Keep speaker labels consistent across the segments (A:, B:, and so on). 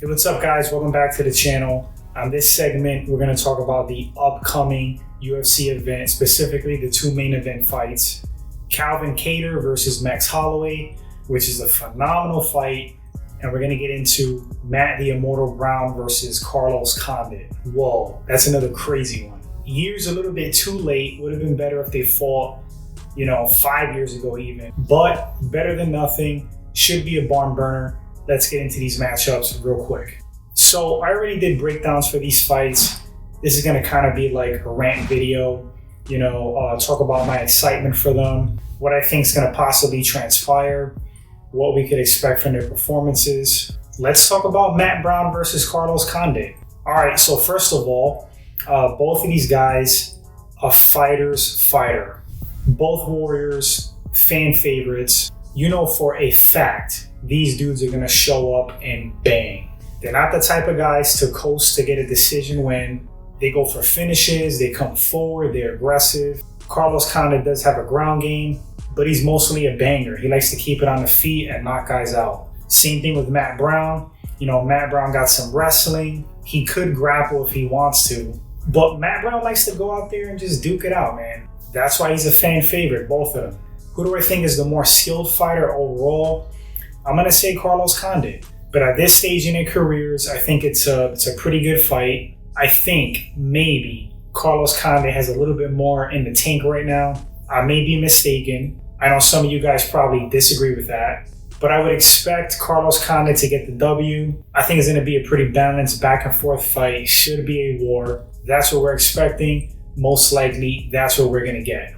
A: Hey, what's up guys? Welcome back to the channel. On this segment, we're going to talk about the upcoming UFC event, specifically the two main event fights. Kattar versus Max Holloway, which is a phenomenal fight. And we're going to get into Matt the Immortal Brown versus Carlos Condit. Whoa, that's another crazy one. Years a little bit too late. Would have been better if they fought, 5 years ago even. But better than nothing. Should be a barn burner. Let's get into these matchups real quick. So I already did breakdowns for these fights. This is going to kind of be like a rant video, talk about my excitement for them, what I think is going to possibly transpire, what we could expect from their performances. Let's talk about Matt Brown versus Carlos Condit. All right, so first of all, both of these guys, a fighter's fighter. Both warriors, fan favorites. You know for a fact, these dudes are going to show up and bang. They're not the type of guys to coast to get a decision win. They go for finishes, they come forward, they're aggressive. Carlos Condit does have a ground game, but he's mostly a banger. He likes to keep it on the feet and knock guys out. Same thing with Matt Brown. Matt Brown got some wrestling. He could grapple if he wants to, but Matt Brown likes to go out there and just duke it out, man. That's why he's a fan favorite, both of them. Who do I think is the more skilled fighter overall? I'm going to say Carlos Condit. But at this stage in their careers, I think it's a pretty good fight. I think maybe Carlos Condit has a little bit more in the tank right now. I may be mistaken. I know some of you guys probably disagree with that. But I would expect Carlos Condit to get the W. I think it's going to be a pretty balanced back and forth fight. Should be a war. That's what we're expecting. Most likely, that's what we're going to get.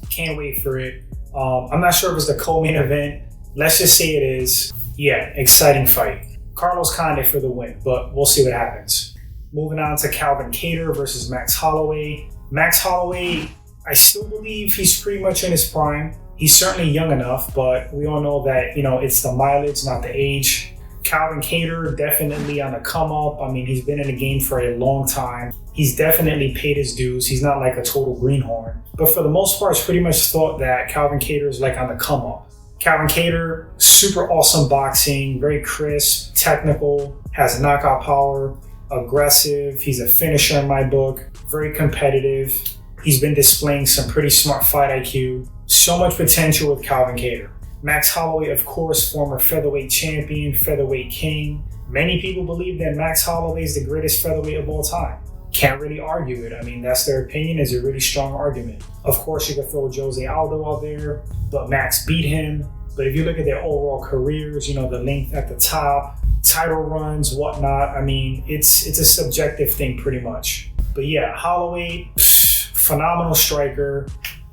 A: Can't wait for it. I'm not sure if it's the co-main event. Let's just say it is. Yeah, exciting fight. Carlos Condit for the win, but we'll see what happens. Moving on to Kattar versus Max Holloway. Max Holloway, I still believe he's pretty much in his prime. He's certainly young enough, but we all know that, it's the mileage, not the age. Kattar definitely on the come up. I mean, he's been in the game for a long time. He's definitely paid his dues. He's not like a total greenhorn. But for the most part, it's pretty much thought that Kattar is like on the come up. Kattar, super awesome boxing, very crisp, technical, has knockout power, aggressive. He's a finisher in my book, very competitive. He's been displaying some pretty smart fight IQ. So much potential with Kattar. Max Holloway, of course, former featherweight champion, featherweight king. Many people believe that Max Holloway is the greatest featherweight of all time. Can't really argue it. I mean, that's their opinion. It's a really strong argument. Of course, you could throw Jose Aldo out there, but Max beat him. But if you look at their overall careers, the length at the top, title runs, whatnot, I mean, it's a subjective thing pretty much. But yeah, Holloway, phenomenal striker,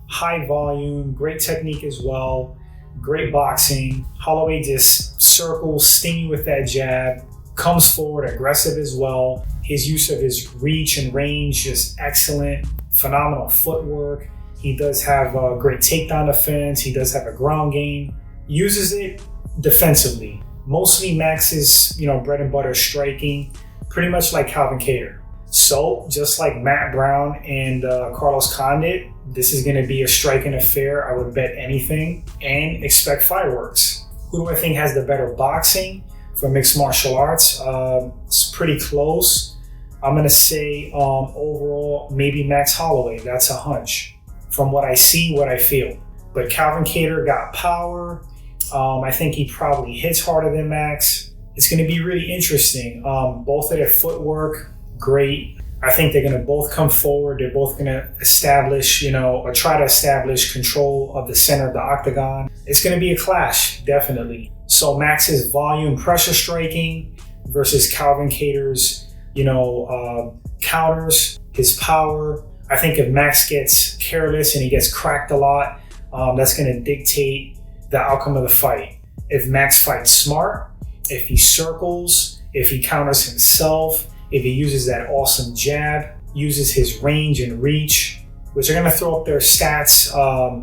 A: high volume, great technique as well, great boxing. Holloway just circles, stingy with that jab, comes forward, aggressive as well. His use of his reach and range is excellent. Phenomenal footwork. He does have a great takedown defense. He does have a ground game. Uses it defensively. Mostly Max's, bread and butter striking, pretty much like Kattar. So just like Matt Brown and Carlos Condit, this is going to be a striking affair. I would bet anything and expect fireworks. Who do I think has the better boxing for mixed martial arts? It's pretty close. I'm going to say overall, maybe Max Holloway. That's a hunch from what I see, what I feel. But Kattar got power. I think he probably hits harder than Max. It's going to be really interesting. Both of their footwork, great. I think they're going to both come forward. They're both going to establish, or try to establish control of the center of the octagon. It's going to be a clash, definitely. So Max's volume pressure striking versus Kattar's, counters, his power. I think if Max gets careless and he gets cracked a lot, that's going to dictate the outcome of the fight. If Max fights smart, if he circles, if he counters himself, if he uses that awesome jab, uses his range and reach, which are going to throw up their stats,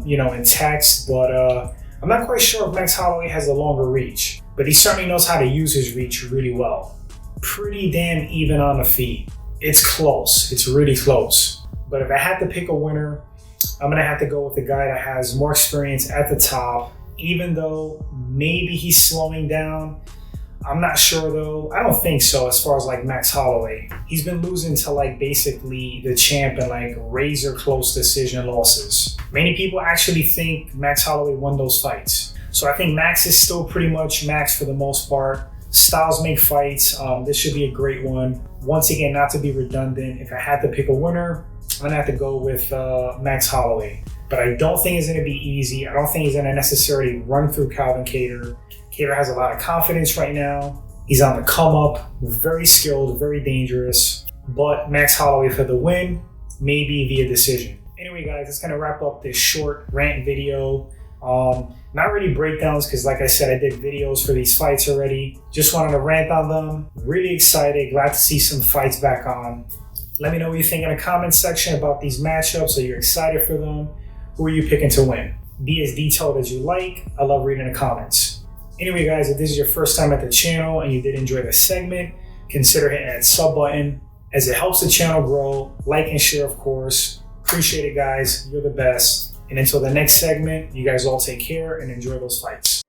A: in text, but I'm not quite sure if Max Holloway has a longer reach, but he certainly knows how to use his reach really well. Pretty damn even on the feet. It's close. It's really close. But if I had to pick a winner, I'm going to have to go with the guy that has more experience at the top. Even though maybe he's slowing down, I'm not sure though. I don't think so as far as like Max Holloway. He's been losing to like basically the champ in like razor close decision losses. Many people actually think Max Holloway won those fights. So I think Max is still pretty much Max for the most part. Styles make fights. This should be a great one. Once again, not to be redundant, if I had to pick a winner, I'm gonna have to go with Max Holloway. But I don't think it's gonna be easy. I don't think he's gonna necessarily run through Calvin Kattar. Kattar has a lot of confidence right now. He's on the come up, very skilled, very dangerous. But Max Holloway for the win, maybe via decision. Anyway, guys, that's gonna wrap up this short rant video. Not really breakdowns because like I said, I did videos for these fights already. Just wanted to rant on them. Really excited, glad to see some fights back on. Let me know what you think in the comments section about these matchups. Are you excited for them? Who are you picking to win? Be as detailed as you like. I love reading the comments. Anyway, guys, if this is your first time at the channel and you did enjoy this segment, consider hitting that sub button as it helps the channel grow. Like and share, of course. Appreciate it, guys. You're the best. And until the next segment, you guys all take care and enjoy those fights.